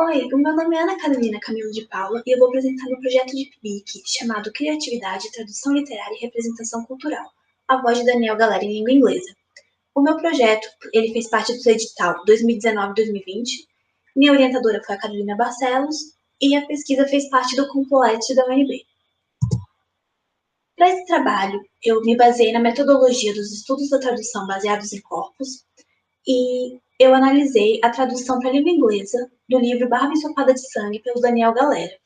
Oi, o meu nome é Ana Carolina Camilo de Paula e eu vou apresentar meu projeto de PIBIC, chamado Criatividade, Tradução Literária e Representação Cultural, a voz de Daniel Galera em língua inglesa. O meu projeto, ele fez parte do edital 2019-2020, minha orientadora foi a Carolina Barcelos e a pesquisa fez parte do Compolete da UNB. Para esse trabalho, eu me baseei na metodologia dos estudos da tradução baseados em corpos e eu analisei a tradução para a língua inglesa do livro Barba Ensopada de Sangue, pelo Daniel Galera.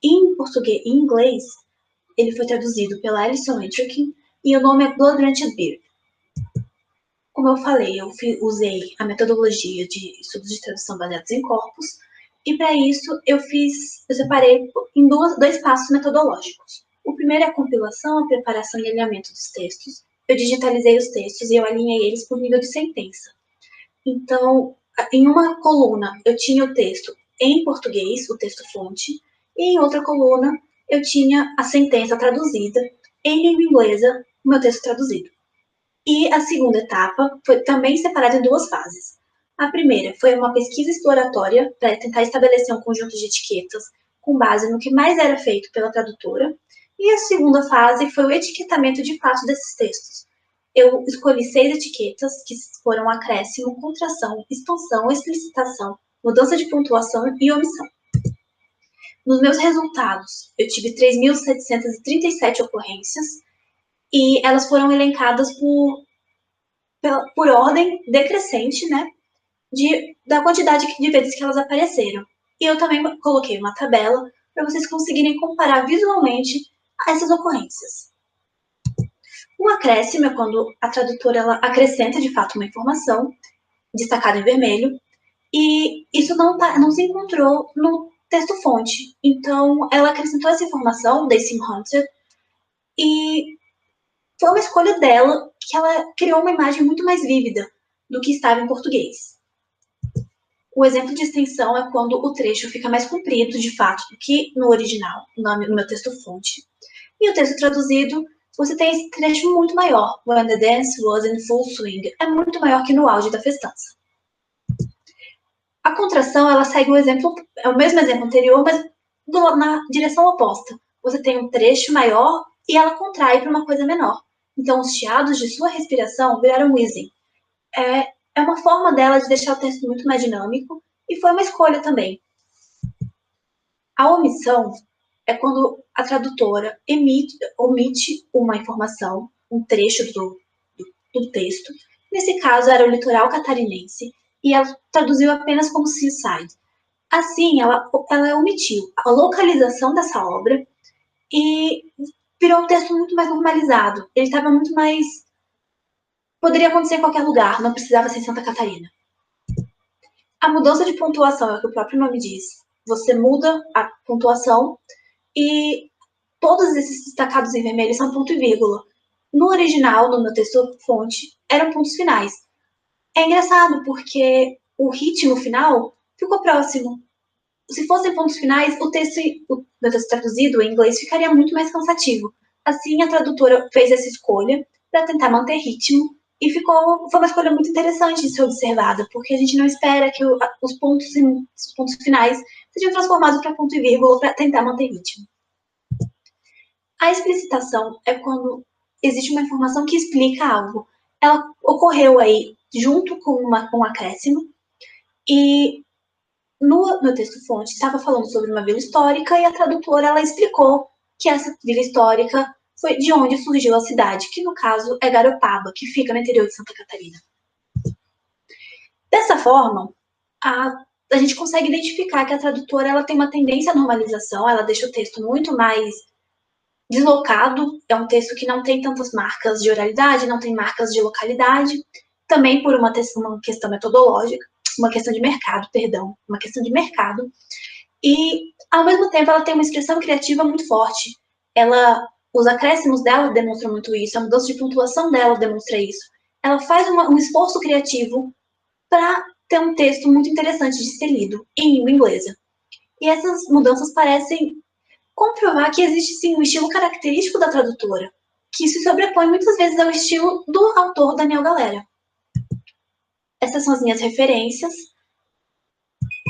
Em português e inglês, ele foi traduzido pela Alison Ettrick e o nome é Blood Drenched Beard. Como eu falei, eu usei a metodologia de estudos de tradução baseados em corpos e para isso eu separei em dois passos metodológicos. O primeiro é a compilação, a preparação e alinhamento dos textos. Eu digitalizei os textos e eu alinhei eles por nível de sentença. Então, em uma coluna eu tinha o texto em português, o texto fonte, e em outra coluna eu tinha a sentença traduzida em língua inglesa, o meu texto traduzido. E a segunda etapa foi também separada em duas fases. A primeira foi uma pesquisa exploratória para tentar estabelecer um conjunto de etiquetas com base no que mais era feito pela tradutora, e a segunda fase foi o etiquetamento de fato desses textos. Eu escolhi 6 etiquetas, que foram acréscimo, contração, expansão, explicitação, mudança de pontuação e omissão. Nos meus resultados, eu tive 3.737 ocorrências e elas foram elencadas por ordem decrescente, né, da quantidade de vezes que elas apareceram. E eu também coloquei uma tabela para vocês conseguirem comparar visualmente essas ocorrências. Um acréscimo é quando a tradutora ela acrescenta de fato uma informação, destacada em vermelho, e isso não se encontrou no texto-fonte. Então, ela acrescentou essa informação, Daisy Hunter, e foi uma escolha dela que ela criou uma imagem muito mais vívida do que estava em português. O exemplo de extensão é quando o trecho fica mais comprido, de fato, do que no original, no meu texto-fonte. E o texto traduzido, você tem esse trecho muito maior. When the dance was in full swing. É muito maior que no auge da festança. A contração, ela segue é o mesmo exemplo anterior, mas na direção oposta. Você tem um trecho maior e ela contrai para uma coisa menor. Então, os chiados de sua respiração viraram wheezing. É uma forma dela de deixar o texto muito mais dinâmico e foi uma escolha também. A omissão é quando a tradutora omite uma informação, um trecho do texto. Nesse caso, era o litoral catarinense, e ela traduziu apenas como seaside. Assim, ela omitiu a localização dessa obra e virou um texto muito mais normalizado. Ele estava muito mais... Poderia acontecer em qualquer lugar, não precisava ser em Santa Catarina. A mudança de pontuação é o que o próprio nome diz. Você muda a pontuação e todos esses destacados em vermelho são ponto e vírgula. No original, no meu texto-fonte, eram pontos finais. É engraçado porque o ritmo final ficou próximo. Se fossem pontos finais, o meu texto traduzido em inglês ficaria muito mais cansativo. Assim, a tradutora fez essa escolha para tentar manter ritmo e foi uma escolha muito interessante de ser observada, porque a gente não espera que os pontos finais sejam transformados para ponto e vírgula para tentar manter ritmo. A explicitação é quando existe uma informação que explica algo. Ela ocorreu aí junto com um acréscimo e no meu texto-fonte estava falando sobre uma vila histórica e a tradutora ela explicou que essa vila histórica foi de onde surgiu a cidade, que no caso é Garopaba, que fica no interior de Santa Catarina. Dessa forma, a gente consegue identificar que a tradutora ela tem uma tendência à normalização, ela deixa o texto muito mais deslocado, é um texto que não tem tantas marcas de oralidade, não tem marcas de localidade, também por uma questão metodológica, uma questão de mercado, e ao mesmo tempo ela tem uma expressão criativa muito forte. Os acréscimos dela demonstram muito isso, a mudança de pontuação dela demonstra isso. Ela faz um esforço criativo para ter um texto muito interessante de ser lido em língua inglesa. E essas mudanças parecem comprovar que existe sim um estilo característico da tradutora, que se sobrepõe muitas vezes ao estilo do autor Daniel Galera. Essas são as minhas referências.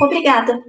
Obrigada!